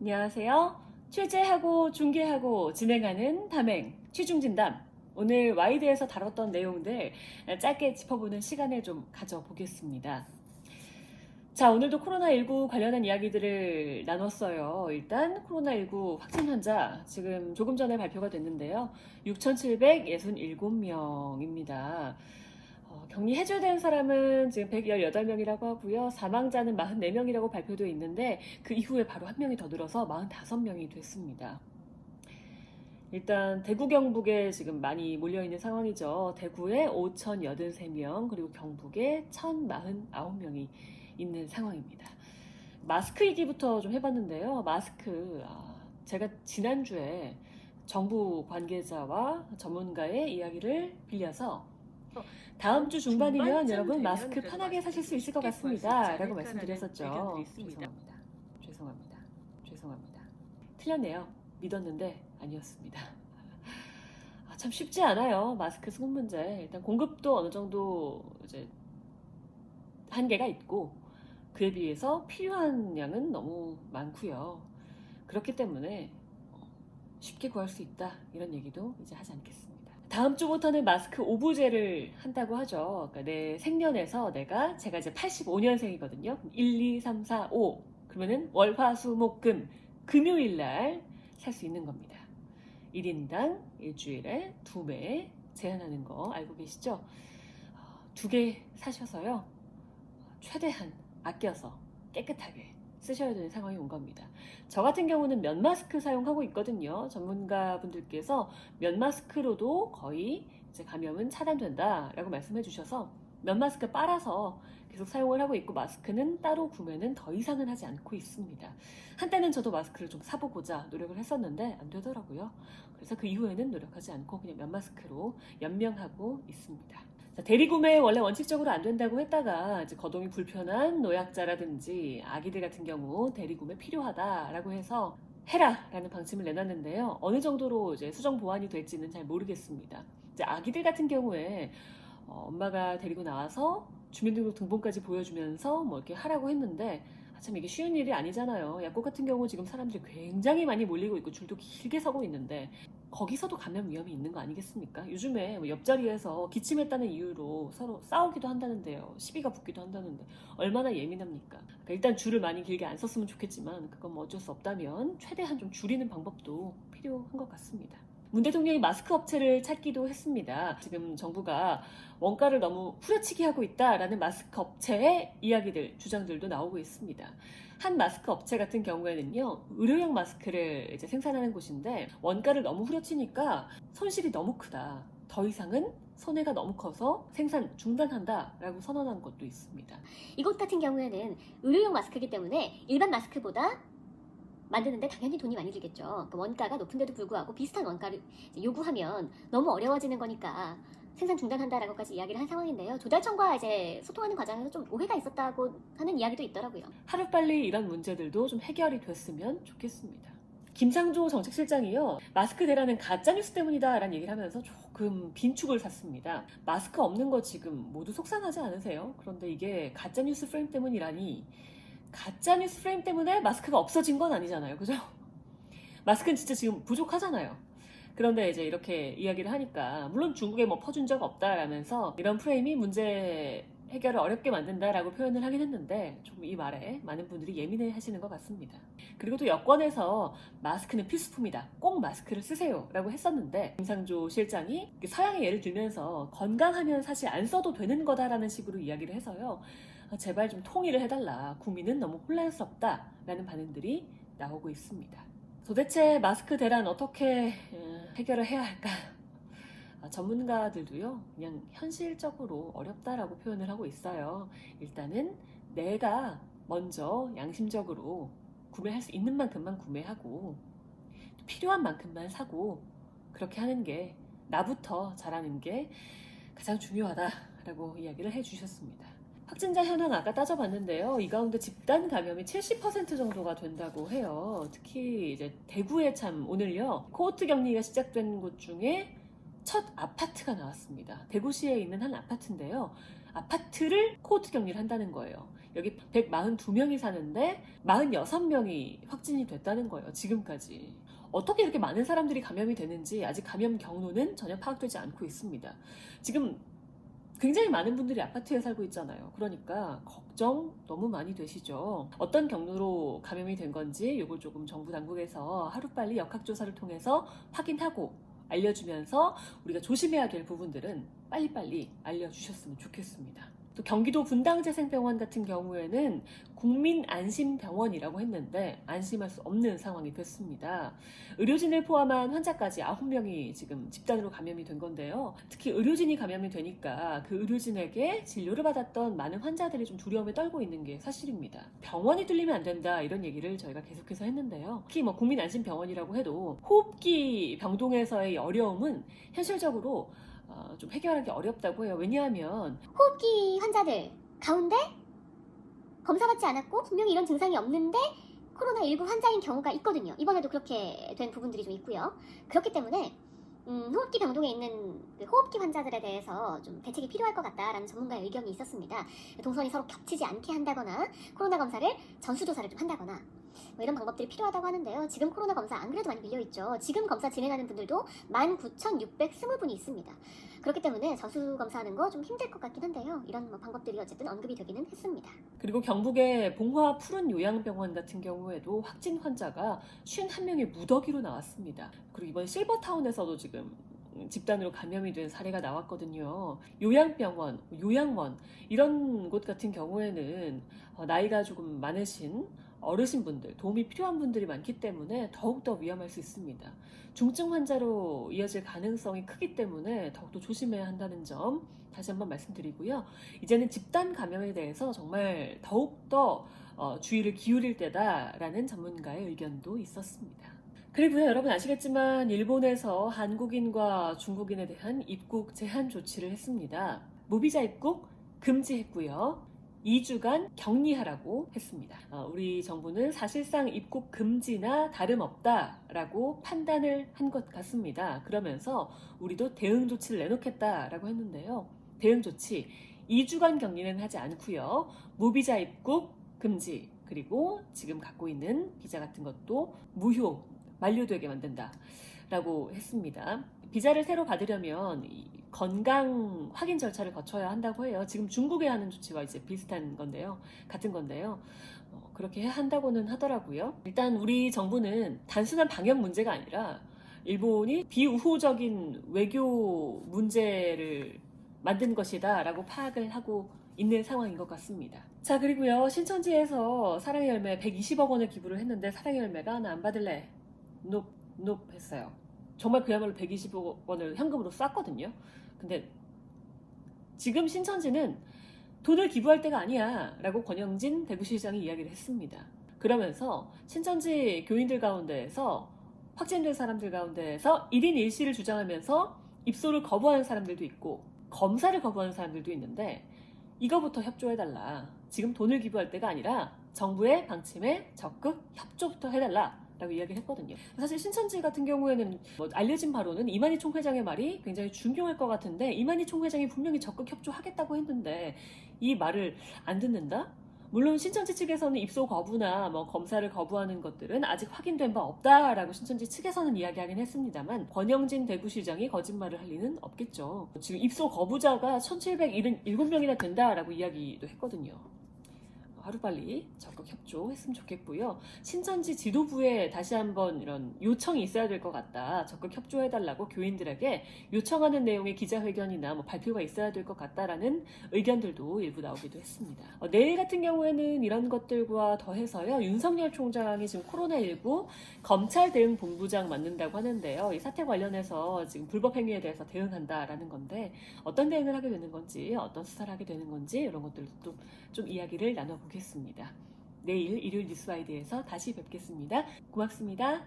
안녕하세요. 취재하고 중계하고 진행하는 담행 취중진담. 오늘 와이드에서 다뤘던 내용들 짧게 짚어보는 시간을 좀 가져보겠습니다. 자, 오늘도 코로나19 관련한 이야기들을 나눴어요. 일단 코로나19 확진 환자 지금 조금 전에 발표가 됐는데요. 6,767명입니다. 격리 해제된 사람은 지금 118명이라고 하고요. 사망자는 44명이라고 발표되어 있는데 그 이후에 바로 한 명이 더 늘어서 45명이 됐습니다. 일단 대구 경북에 지금 많이 몰려있는 상황이죠. 대구에 5,083명 그리고 경북에 1,049명이 있는 상황입니다. 마스크 얘기부터 좀 해봤는데요. 마스크 제가 지난주에 정부 관계자와 전문가의 이야기를 빌려서 다음 주 중반이면 여러분 마스크 편하게 사실 수 있을 것 같습니다 라고 말씀드렸었죠. 죄송합니다. 틀렸네요. 믿었는데 아니었습니다. 참 쉽지 않아요. 마스크 수급 문제. 일단 공급도 어느 정도 이제 한계가 있고 그에 비해서 필요한 양은 너무 많고요. 그렇기 때문에 쉽게 구할 수 있다 이런 얘기도 이제 하지 않겠습니다. 다음 주부터는 마스크 오부제를 한다고 하죠. 그러니까 내 생년에서 제가 이제 85년생이거든요. 1, 2, 3, 4, 5 그러면은 월, 화, 수, 목, 금 금요일 날 살 수 있는 겁니다. 1인당 일주일에 2매 제한하는 거 알고 계시죠? 2개 사셔서요. 최대한 아껴서 깨끗하게 쓰셔야 되는 상황이 온 겁니다. 저 같은 경우는 면 마스크 사용하고 있거든요. 전문가분들께서 면 마스크로도 거의 이제 감염은 차단된다라고 말씀해 주셔서 면 마스크 빨아서 계속 사용을 하고 있고 마스크는 따로 구매는 더 이상은 하지 않고 있습니다. 한때는 저도 마스크를 좀 사보고자 노력을 했었는데 안 되더라고요. 그래서 그 이후에는 노력하지 않고 그냥 면 마스크로 연명하고 있습니다. 대리구매 원래 원칙적으로 안 된다고 했다가 이제 거동이 불편한 노약자라든지 아기들 같은 경우 대리구매 필요하다라고 해서 해라라는 방침을 내놨는데요. 어느 정도로 이제 수정 보완이 될지는 잘 모르겠습니다. 이제 아기들 같은 경우에 엄마가 데리고 나와서 주민등록등본까지 보여주면서 뭐 이렇게 하라고 했는데 참 이게 쉬운 일이 아니잖아요. 약국 같은 경우 지금 사람들이 굉장히 많이 몰리고 있고 줄도 길게 서고 있는데 거기서도 감염 위험이 있는 거 아니겠습니까? 요즘에 뭐 옆자리에서 기침했다는 이유로 서로 싸우기도 한다는데요. 시비가 붙기도 한다는데 얼마나 예민합니까? 그러니까 일단 줄을 많이 길게 안 섰으면 좋겠지만 그건 뭐 어쩔 수 없다면 최대한 좀 줄이는 방법도 필요한 것 같습니다. 문 대통령이 마스크 업체를 찾기도 했습니다. 지금 정부가 원가를 너무 후려치기 하고 있다라는 마스크 업체의 이야기들, 주장들도 나오고 있습니다. 한 마스크 업체 같은 경우에는요, 의료용 마스크를 이제 생산하는 곳인데 원가를 너무 후려치니까 손실이 너무 크다. 더 이상은 손해가 너무 커서 생산 중단한다라고 선언한 것도 있습니다. 이곳 같은 경우에는 의료용 마스크이기 때문에 일반 마스크보다 만드는데 당연히 돈이 많이 들겠죠. 그러니까 원가가 높은데도 불구하고 비슷한 원가를 요구하면 너무 어려워지는 거니까 생산 중단한다라고까지 이야기를 한 상황인데요. 조달청과 이제 소통하는 과정에서 좀 오해가 있었다고 하는 이야기도 있더라고요. 하루빨리 이런 문제들도 좀 해결이 됐으면 좋겠습니다. 김창조 정책실장이요, 마스크 대란은 가짜뉴스 때문이다 라는 얘기를 하면서 조금 빈축을 샀습니다. 마스크 없는 거 지금 모두 속상하지 않으세요? 그런데 이게 가짜뉴스 프레임 때문이라니, 가짜뉴스 프레임 때문에 마스크가 없어진 건 아니잖아요. 그죠? 마스크는 진짜 지금 부족하잖아요. 그런데 이제 이렇게 이야기를 하니까, 물론 중국에 뭐 퍼준 적 없다라면서 이런 프레임이 문제 해결을 어렵게 만든다라고 표현을 하긴 했는데 좀 이 말에 많은 분들이 예민해 하시는 것 같습니다. 그리고 또 여권에서 마스크는 필수품이다. 꼭 마스크를 쓰세요. 라고 했었는데 김상조 실장이 서양의 예를 들면서 건강하면 사실 안 써도 되는 거다라는 식으로 이야기를 해서요. 제발 좀 통일을 해달라. 국민은 너무 혼란스럽다. 라는 반응들이 나오고 있습니다. 도대체 마스크 대란 어떻게 해결을 해야 할까? 전문가들도요, 그냥 현실적으로 어렵다라고 표현을 하고 있어요. 일단은 내가 먼저 양심적으로 구매할 수 있는 만큼만 구매하고 필요한 만큼만 사고 그렇게 하는 게 나부터 잘하는 게 가장 중요하다라고 이야기를 해주셨습니다. 확진자 현황 아까 따져봤는데요. 이 가운데 집단 감염이 70% 정도가 된다고 해요. 특히 이제 대구에 참 오늘요, 코호트 격리가 시작된 곳 중에 첫 아파트가 나왔습니다. 대구시에 있는 한 아파트인데요. 아파트를 코호트 격리를 한다는 거예요. 여기 142명이 사는데 46명이 확진이 됐다는 거예요. 지금까지. 어떻게 이렇게 많은 사람들이 감염이 되는지 아직 감염 경로는 전혀 파악되지 않고 있습니다. 지금 굉장히 많은 분들이 아파트에 살고 있잖아요. 그러니까 걱정 너무 많이 되시죠. 어떤 경로로 감염이 된 건지 이걸 조금 정부 당국에서 하루빨리 역학조사를 통해서 확인하고 알려주면서 우리가 조심해야 될 부분들은 빨리빨리 알려주셨으면 좋겠습니다. 또 경기도 분당재생병원 같은 경우에는 국민안심병원이라고 했는데 안심할 수 없는 상황이 됐습니다. 의료진을 포함한 환자까지 9명이 지금 집단으로 감염이 된 건데요. 특히 의료진이 감염이 되니까 그 의료진에게 진료를 받았던 많은 환자들이 좀 두려움에 떨고 있는 게 사실입니다. 병원이 뚫리면 안 된다 이런 얘기를 저희가 계속해서 했는데요. 특히 국민안심병원이라고 해도 호흡기 병동에서의 어려움은 현실적으로 좀 해결하기 어렵다고 해요. 왜냐하면 호흡기 환자들 가운데 검사받지 않았고 분명히 이런 증상이 없는데 코로나19 환자인 경우가 있거든요. 이번에도 그렇게 된 부분들이 좀 있고요. 그렇기 때문에 호흡기 병동에 있는 그 호흡기 환자들에 대해서 좀 대책이 필요할 것 같다라는 전문가의 의견이 있었습니다. 동선이 서로 겹치지 않게 한다거나 코로나 검사를 전수조사를 좀 한다거나 뭐 이런 방법들이 필요하다고 하는데요. 지금 코로나 검사 안 그래도 많이 밀려있죠. 지금 검사 진행하는 분들도 19,620분이 있습니다. 그렇기 때문에 전수 검사하는 거 좀 힘들 것 같긴 한데요. 이런 뭐 방법들이 어쨌든 언급이 되기는 했습니다. 그리고 경북의 봉화 푸른 요양병원 같은 경우에도 확진 환자가 51명의 무더기로 나왔습니다. 그리고 이번 실버타운에서도 지금 집단으로 감염이 된 사례가 나왔거든요. 요양병원, 요양원 이런 곳 같은 경우에는 나이가 조금 많으신 어르신분들, 도움이 필요한 분들이 많기 때문에 더욱더 위험할 수 있습니다. 중증 환자로 이어질 가능성이 크기 때문에 더욱더 조심해야 한다는 점 다시 한번 말씀드리고요. 이제는 집단 감염에 대해서 정말 더욱더 주의를 기울일 때다라는 전문가의 의견도 있었습니다. 그리고요, 여러분 아시겠지만 일본에서 한국인과 중국인에 대한 입국 제한 조치를 했습니다. 무비자 입국 금지했고요. 2주간 격리하라고 했습니다. 우리 정부는 사실상 입국 금지나 다름없다라고 판단을 한 것 같습니다. 그러면서 우리도 대응 조치를 내놓겠다라고 했는데요. 대응 조치 2주간 격리는 하지 않고요. 무비자 입국 금지, 그리고 지금 갖고 있는 비자 같은 것도 무효, 만료되게 만든다라고 했습니다. 비자를 새로 받으려면 건강 확인 절차를 거쳐야 한다고 해요. 지금 중국에 하는 조치와 이제 비슷한 건데요. 같은 건데요. 그렇게 한다고는 하더라고요. 일단 우리 정부는 단순한 방역 문제가 아니라 일본이 비우호적인 외교 문제를 만든 것이다 라고 파악을 하고 있는 상황인 것 같습니다. 자, 그리고요, 신천지에서 사랑의 열매 120억 원을 기부를 했는데 사랑의 열매가 나 안 받을래 높 했어요. 정말 그야말로 120억 원을 현금으로 쐈거든요. 근데 지금 신천지는 돈을 기부할 때가 아니야 라고 권영진 대구시장이 이야기를 했습니다. 그러면서 신천지 교인들 가운데에서 확진된 사람들 가운데에서 1인 1실을 주장하면서 입소를 거부하는 사람들도 있고 검사를 거부하는 사람들도 있는데 이거부터 협조해달라. 지금 돈을 기부할 때가 아니라 정부의 방침에 적극 협조부터 해달라 라고 이야기를 했거든요. 사실 신천지 같은 경우에는 알려진 바로는 이만희 총회장의 말이 굉장히 중요할 것 같은데 이만희 총회장이 분명히 적극 협조하겠다고 했는데 이 말을 안 듣는다? 물론 신천지 측에서는 입소 거부나 검사를 거부하는 것들은 아직 확인된 바 없다라고 신천지 측에서는 이야기하긴 했습니다만 권영진 대구시장이 거짓말을 할 리는 없겠죠. 지금 입소 거부자가 1777명이나 된다라고 이야기도 했거든요. 하루빨리 적극 협조했으면 좋겠고요. 신천지 지도부에 다시 한번 이런 요청이 있어야 될 것 같다. 적극 협조해달라고 교인들에게 요청하는 내용의 기자회견이나 발표가 있어야 될 것 같다라는 의견들도 일부 나오기도 했습니다. 내일 같은 경우에는 이런 것들과 더해서요. 윤석열 총장이 지금 코로나19 검찰 대응 본부장 맡는다고 하는데요. 이 사태 관련해서 지금 불법 행위에 대해서 대응한다라는 건데 어떤 대응을 하게 되는 건지, 어떤 수사를 하게 되는 건지 이런 것들도 좀 이야기를 나눠보겠습니다. 내일 일요일 뉴스와이드에서 다시 뵙겠습니다. 고맙습니다.